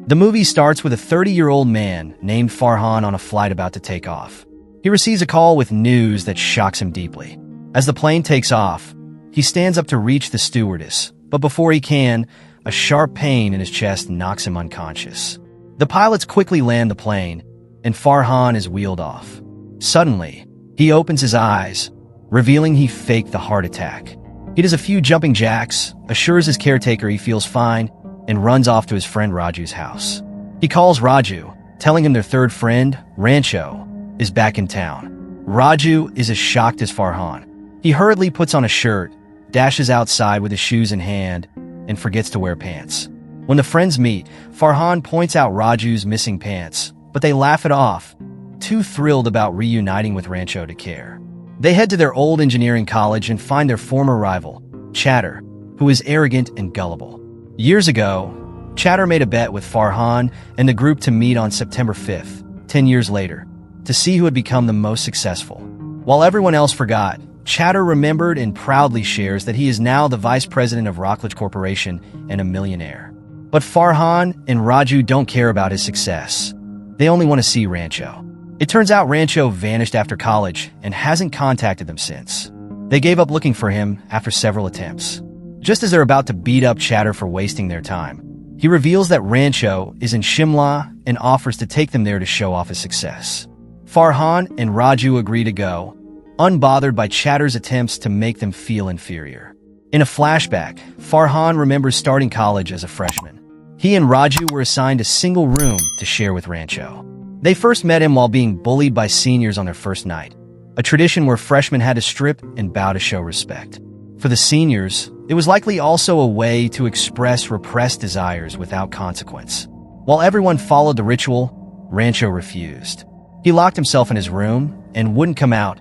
The movie starts with a 30-year-old man named Farhan on a flight about to take off. He receives a call with news that shocks him deeply. As the plane takes off, he stands up to reach the stewardess, but before he can, a sharp pain in his chest knocks him unconscious. The pilots quickly land the plane, and Farhan is wheeled off. Suddenly, he opens his eyes, revealing he faked the heart attack. He does a few jumping jacks, assures his caretaker he feels fine, and runs off to his friend Raju's house. He calls Raju, telling him their third friend, Rancho, is back in town. Raju is as shocked as Farhan. He hurriedly puts on a shirt, dashes outside with his shoes in hand, and forgets to wear pants. When the friends meet, Farhan points out Raju's missing pants, but they laugh it off, too thrilled about reuniting with Rancho to care. They head to their old engineering college and find their former rival, Chatter, who is arrogant and gullible. Years ago, Chatter made a bet with Farhan and the group to meet on September 5th, 10 years later, to see who had become the most successful. While everyone else forgot, Chatter remembered and proudly shares that he is now the vice president of Rockledge Corporation and a millionaire. But Farhan and Raju don't care about his success. They only want to see Rancho. It turns out Rancho vanished after college and hasn't contacted them since. They gave up looking for him after several attempts. Just as they're about to beat up Chatter for wasting their time, he reveals that Rancho is in Shimla and offers to take them there to show off his success. Farhan and Raju agree to go, unbothered by Chatter's attempts to make them feel inferior. In a flashback, Farhan remembers starting college as a freshman. He and Raju were assigned a single room to share with Rancho. They first met him while being bullied by seniors on their first night, a tradition where freshmen had to strip and bow to show respect. For the seniors, it was likely also a way to express repressed desires without consequence. While everyone followed the ritual, Rancho refused. He locked himself in his room and wouldn't come out,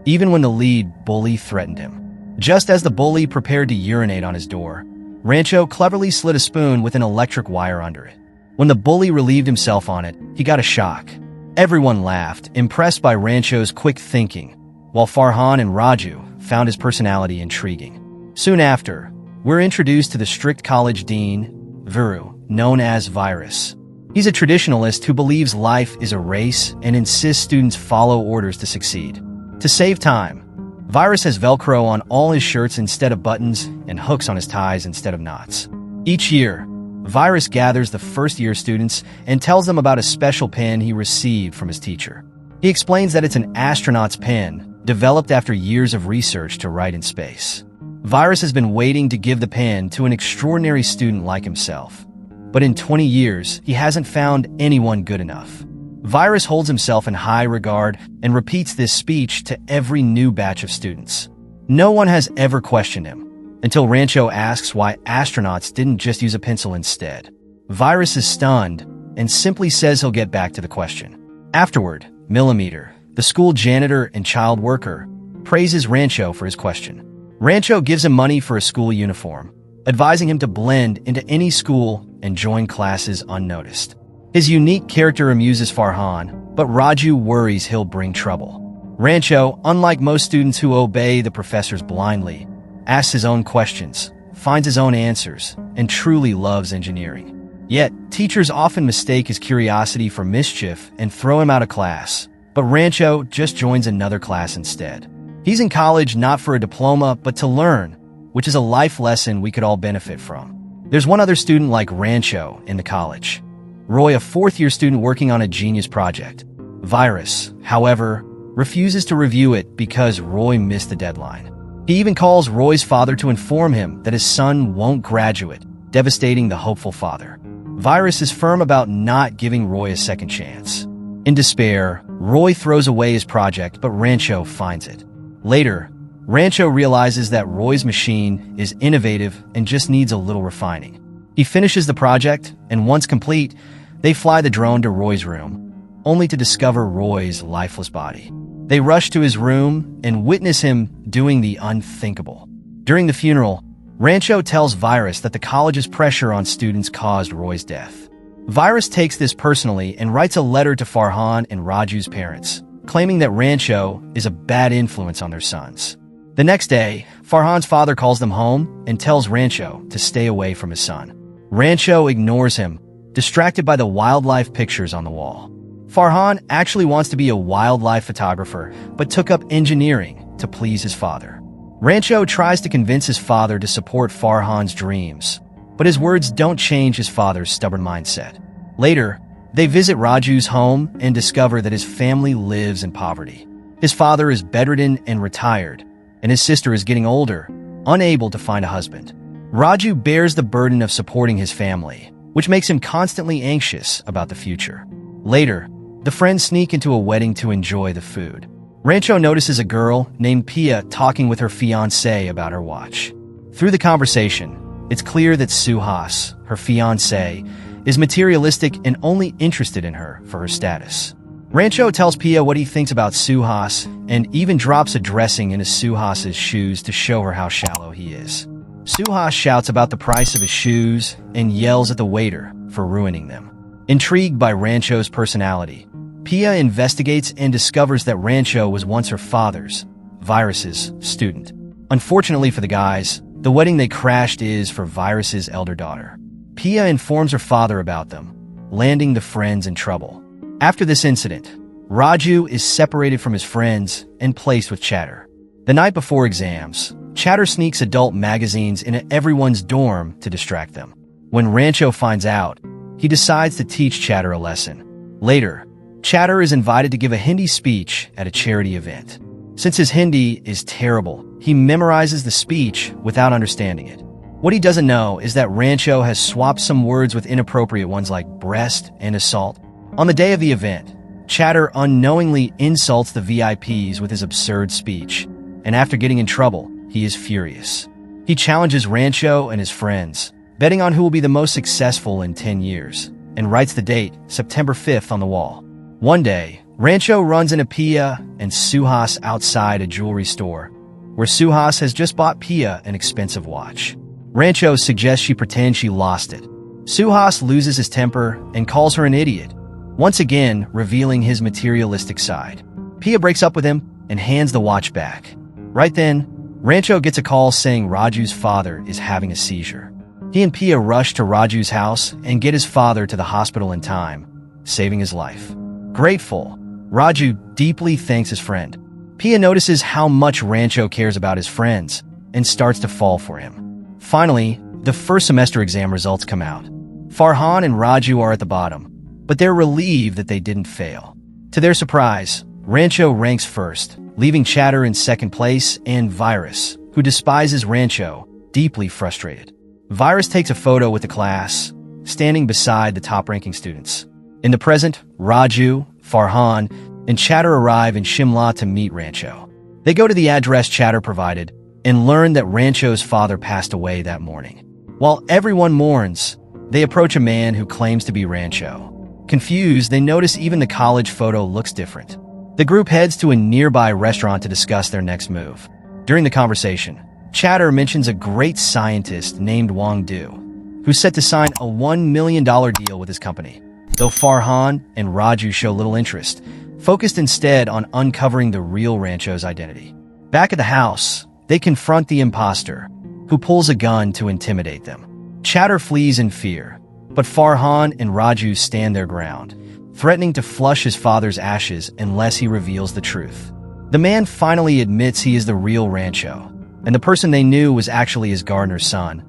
even when the lead bully threatened him. Just as the bully prepared to urinate on his door, Rancho cleverly slid a spoon with an electric wire under it. When the bully relieved himself on it, he got a shock. Everyone laughed, impressed by Rancho's quick thinking, while Farhan and Raju found his personality intriguing. Soon after, we're introduced to the strict college dean, Viru, known as Virus. He's a traditionalist who believes life is a race and insists students follow orders to succeed. To save time, Virus has Velcro on all his shirts instead of buttons and hooks on his ties instead of knots. Each year, Virus gathers the first-year students and tells them about a special pen he received from his teacher. He explains that it's an astronaut's pen, developed after years of research to write in space. Virus has been waiting to give the pen to an extraordinary student like himself. But in 20 years, he hasn't found anyone good enough. Virus holds himself in high regard and repeats this speech to every new batch of students. No one has ever questioned him, until Rancho asks why astronauts didn't just use a pencil instead. Virus is stunned and simply says he'll get back to the question. Afterward, Millimeter, the school janitor and child worker, praises Rancho for his question. Rancho gives him money for a school uniform, advising him to blend into any school and join classes unnoticed. His unique character amuses Farhan, but Raju worries he'll bring trouble. Rancho, unlike most students who obey the professors blindly, asks his own questions, finds his own answers, and truly loves engineering. Yet, teachers often mistake his curiosity for mischief and throw him out of class, but Rancho just joins another class instead. He's in college not for a diploma, but to learn, which is a life lesson we could all benefit from. There's one other student like Rancho in the college. Roy, a fourth-year student working on a genius project. Virus, however, refuses to review it because Roy missed the deadline. He even calls Roy's father to inform him that his son won't graduate, devastating the hopeful father. Virus is firm about not giving Roy a second chance. In despair, Roy throws away his project, but Rancho finds it. Later, Rancho realizes that Roy's machine is innovative and just needs a little refining. He finishes the project, and once complete, they fly the drone to Roy's room, only to discover Roy's lifeless body. They rush to his room and witness him doing the unthinkable. During the funeral, Rancho tells Virus that the college's pressure on students caused Roy's death. Virus takes this personally and writes a letter to Farhan and Raju's parents, claiming that Rancho is a bad influence on their sons. The next day, Farhan's father calls them home and tells Rancho to stay away from his son. Rancho ignores him, distracted by the wildlife pictures on the wall. Farhan actually wants to be a wildlife photographer, but took up engineering to please his father. Rancho tries to convince his father to support Farhan's dreams, but his words don't change his father's stubborn mindset. Later, they visit Raju's home and discover that his family lives in poverty. His father is bedridden and retired, and his sister is getting older, unable to find a husband. Raju bears the burden of supporting his family, which makes him constantly anxious about the future. Later, the friends sneak into a wedding to enjoy the food. Rancho notices a girl named Pia talking with her fiancé about her watch. Through the conversation, it's clear that Suhas, her fiancé, is materialistic and only interested in her for her status. Rancho tells Pia what he thinks about Suhas and even drops a dressing into Suhas's shoes to show her how shallow he is. Suhas shouts about the price of his shoes and yells at the waiter for ruining them. Intrigued by Rancho's personality, Pia investigates and discovers that Rancho was once her father's, Virus's, student. Unfortunately for the guys, the wedding they crashed is for Virus's elder daughter. Pia informs her father about them, landing the friends in trouble. After this incident, Raju is separated from his friends and placed with Chatter. The night before exams, Chatter sneaks adult magazines into everyone's dorm to distract them. When Rancho finds out, he decides to teach Chatter a lesson. Later, Chatter is invited to give a Hindi speech at a charity event. Since his Hindi is terrible, he memorizes the speech without understanding it. What he doesn't know is that Rancho has swapped some words with inappropriate ones like breast and assault. On the day of the event, Chatter unknowingly insults the VIPs with his absurd speech, and after getting in trouble, he is furious. He challenges Rancho and his friends, betting on who will be the most successful in 10 years, and writes the date, September 5th, on the wall. One day, Rancho runs into Pia and Suhas outside a jewelry store, where Suhas has just bought Pia an expensive watch. Rancho suggests she pretend she lost it. Suhas loses his temper and calls her an idiot, once again revealing his materialistic side. Pia breaks up with him and hands the watch back. Right then, Rancho gets a call saying Raju's father is having a seizure. He and Pia rush to Raju's house and get his father to the hospital in time, saving his life. Grateful, Raju deeply thanks his friend. Pia notices how much Rancho cares about his friends and starts to fall for him. Finally, the first semester exam results come out. Farhan and Raju are at the bottom, but they're relieved that they didn't fail. To their surprise, Rancho ranks first, leaving Chatter in second place and Virus, who despises Rancho, deeply frustrated. Virus takes a photo with the class, standing beside the top-ranking students. In the present, Raju, Farhan, and Chatter arrive in Shimla to meet Rancho. They go to the address Chatter provided and learn that Rancho's father passed away that morning. While everyone mourns, they approach a man who claims to be Rancho. Confused, they notice even the college photo looks different. The group heads to a nearby restaurant to discuss their next move. During the conversation, Chatter mentions a great scientist named Wang Du, who's set to sign a $1 million deal with his company. Though Farhan and Raju show little interest, focused instead on uncovering the real Rancho's identity. Back at the house, they confront the imposter, who pulls a gun to intimidate them. Chatter flees in fear, but Farhan and Raju stand their ground, threatening to flush his father's ashes unless he reveals the truth. The man finally admits he is the real Rancho, and the person they knew was actually his gardener's son,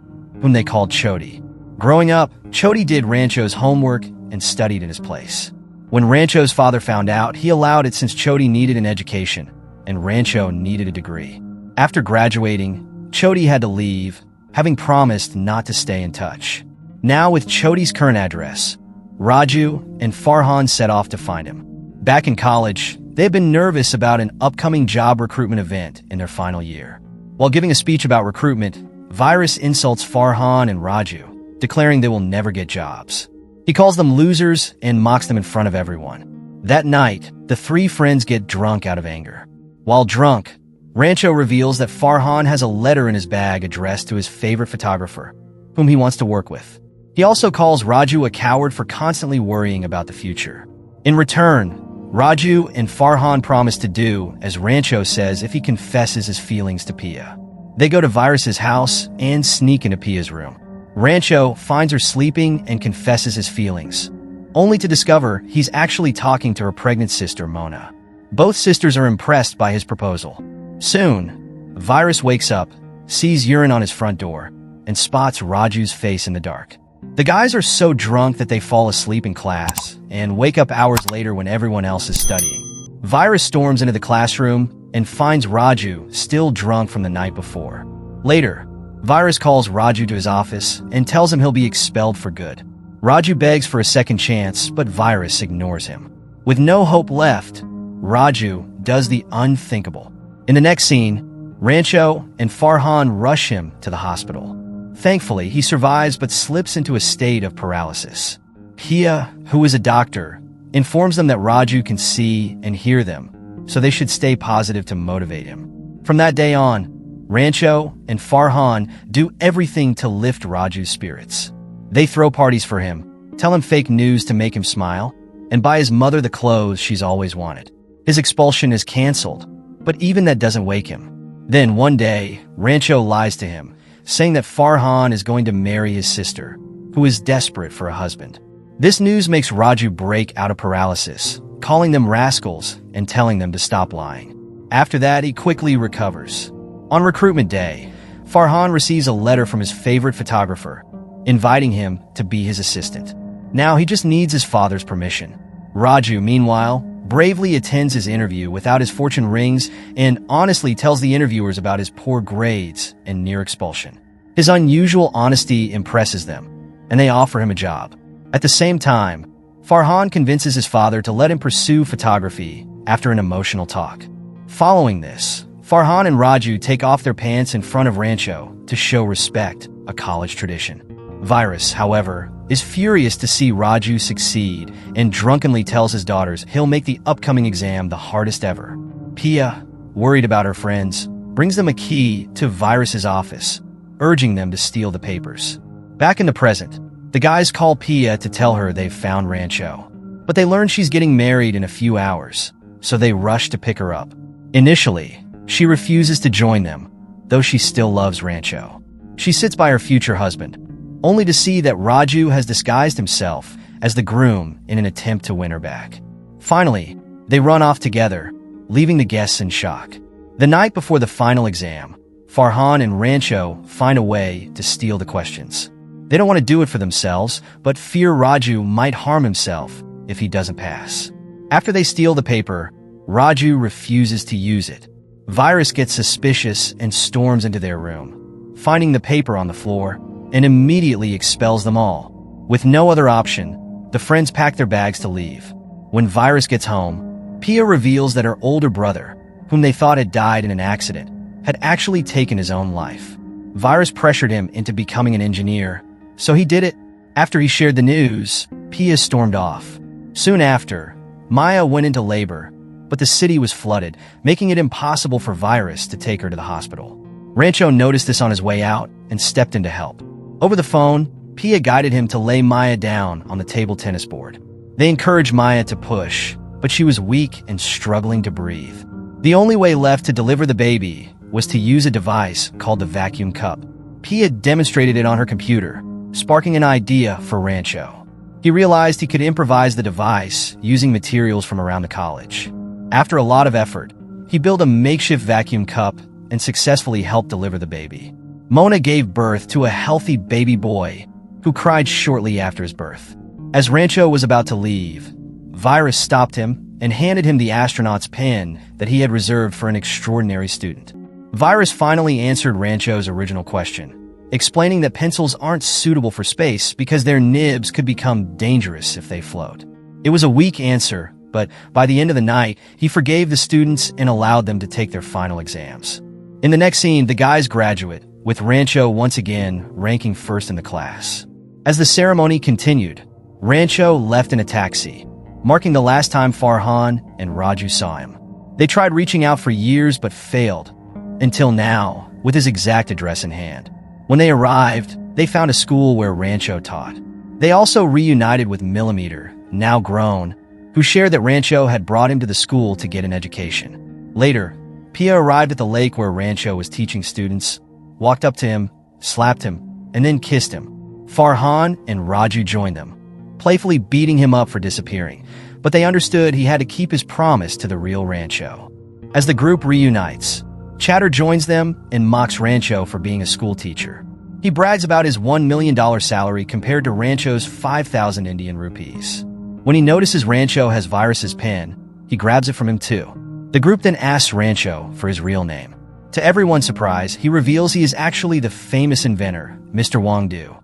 whom they called Choti. Growing up, Choti did Rancho's homework and studied in his place. When Rancho's father found out, he allowed it since Choti needed an education, and Rancho needed a degree. After graduating, Choti had to leave, having promised not to stay in touch. Now with Choti's current address, Raju and Farhan set off to find him. Back in college, they had been nervous about an upcoming job recruitment event in their final year. While giving a speech about recruitment, Virus insults Farhan and Raju, declaring they will never get jobs. He calls them losers and mocks them in front of everyone. That night, the three friends get drunk out of anger. While drunk, Rancho reveals that Farhan has a letter in his bag addressed to his favorite photographer, whom he wants to work with. He also calls Raju a coward for constantly worrying about the future. In return, Raju and Farhan promise to do as Rancho says if he confesses his feelings to Pia. They go to Virus's house and sneak into Pia's room. Rancho finds her sleeping and confesses his feelings, only to discover he's actually talking to her pregnant sister, Mona. Both sisters are impressed by his proposal. Soon, Virus wakes up, sees urine on his front door, and spots Raju's face in the dark. The guys are so drunk that they fall asleep in class and wake up hours later when everyone else is studying. Virus storms into the classroom and finds Raju still drunk from the night before. Later, Virus calls Raju to his office and tells him he'll be expelled for good. Raju begs for a second chance, but Virus ignores him. With no hope left, Raju does the unthinkable. In the next scene, Rancho and Farhan rush him to the hospital. Thankfully, he survives but slips into a state of paralysis. Pia, who is a doctor, informs them that Raju can see and hear them, so they should stay positive to motivate him. From that day on, Rancho and Farhan do everything to lift Raju's spirits. They throw parties for him, tell him fake news to make him smile, and buy his mother the clothes she's always wanted. His expulsion is canceled, but even that doesn't wake him. Then one day, Rancho lies to him, saying that Farhan is going to marry his sister, who is desperate for a husband. This news makes Raju break out of paralysis, calling them rascals and telling them to stop lying. After that, he quickly recovers. On recruitment day, Farhan receives a letter from his favorite photographer, inviting him to be his assistant. Now he just needs his father's permission. Raju, meanwhile, bravely attends his interview without his fortune rings and honestly tells the interviewers about his poor grades and near expulsion. His unusual honesty impresses them, and they offer him a job. At the same time, Farhan convinces his father to let him pursue photography after an emotional talk. Following this, Farhan and Raju take off their pants in front of Rancho to show respect, a college tradition. Virus, however, is furious to see Raju succeed and drunkenly tells his daughters he'll make the upcoming exam the hardest ever. Pia, worried about her friends, brings them a key to Virus's office, urging them to steal the papers. Back in the present, the guys call Pia to tell her they've found Rancho, but they learn she's getting married in a few hours, so they rush to pick her up. Initially, she refuses to join them, though she still loves Rancho. She sits by her future husband, only to see that Raju has disguised himself as the groom in an attempt to win her back. Finally, they run off together, leaving the guests in shock. The night before the final exam, Farhan and Rancho find a way to steal the questions. They don't want to do it for themselves, but fear Raju might harm himself if he doesn't pass. After they steal the paper, Raju refuses to use it. Virus gets suspicious and storms into their room, finding the paper on the floor, and immediately expels them all. With no other option, the friends pack their bags to leave. When Virus gets home, Pia reveals that her older brother, whom they thought had died in an accident, had actually taken his own life. Virus pressured him into becoming an engineer, so he did it. After he shared the news, Pia stormed off. Soon after, Maya went into labor, but the city was flooded, making it impossible for Virus to take her to the hospital. Rancho noticed this on his way out and stepped in to help. Over the phone, Pia guided him to lay Maya down on the table tennis board. They encouraged Maya to push, but she was weak and struggling to breathe. The only way left to deliver the baby was to use a device called the vacuum cup. Pia demonstrated it on her computer, sparking an idea for Rancho. He realized he could improvise the device using materials from around the college. After a lot of effort, he built a makeshift vacuum cup and successfully helped deliver the baby. Mona gave birth to a healthy baby boy who cried shortly after his birth. As Rancho was about to leave, Virus stopped him and handed him the astronaut's pen that he had reserved for an extraordinary student. Virus finally answered Rancho's original question, explaining that pencils aren't suitable for space because their nibs could become dangerous if they float. It was a weak answer, but by the end of the night, he forgave the students and allowed them to take their final exams. In the next scene, the guys graduate, with Rancho once again ranking first in the class. As the ceremony continued, Rancho left in a taxi, marking the last time Farhan and Raju saw him. They tried reaching out for years but failed, until now, with his exact address in hand. When they arrived, they found a school where Rancho taught. They also reunited with Millimeter, now grown, who shared that Rancho had brought him to the school to get an education. Later, Pia arrived at the lake where Rancho was teaching students, walked up to him, slapped him, and then kissed him, Farhan and Raju joined them, playfully beating him up for disappearing, but they understood he had to keep his promise to the real Rancho. As the group reunites, Chatter joins them and mocks Rancho for being a school teacher. He brags about his $1 million salary compared to Rancho's 5,000 Indian rupees. When he notices Rancho has Virus's pen, he grabs it from him too. The group then asks Rancho for his real name. To everyone's surprise, he reveals he is actually the famous inventor, Mr. Wangdu,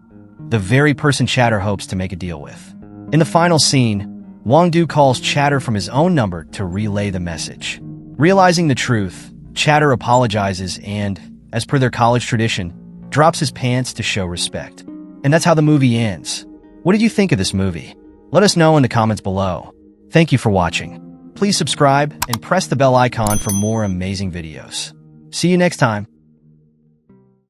the very person Chatter hopes to make a deal with. In the final scene, Wangdu calls Chatter from his own number to relay the message. Realizing the truth, Chatter apologizes and, as per their college tradition, drops his pants to show respect. And that's how the movie ends. What did you think of this movie? Let us know in the comments below. Thank you for watching. Please subscribe and press the bell icon for more amazing videos. See you next time.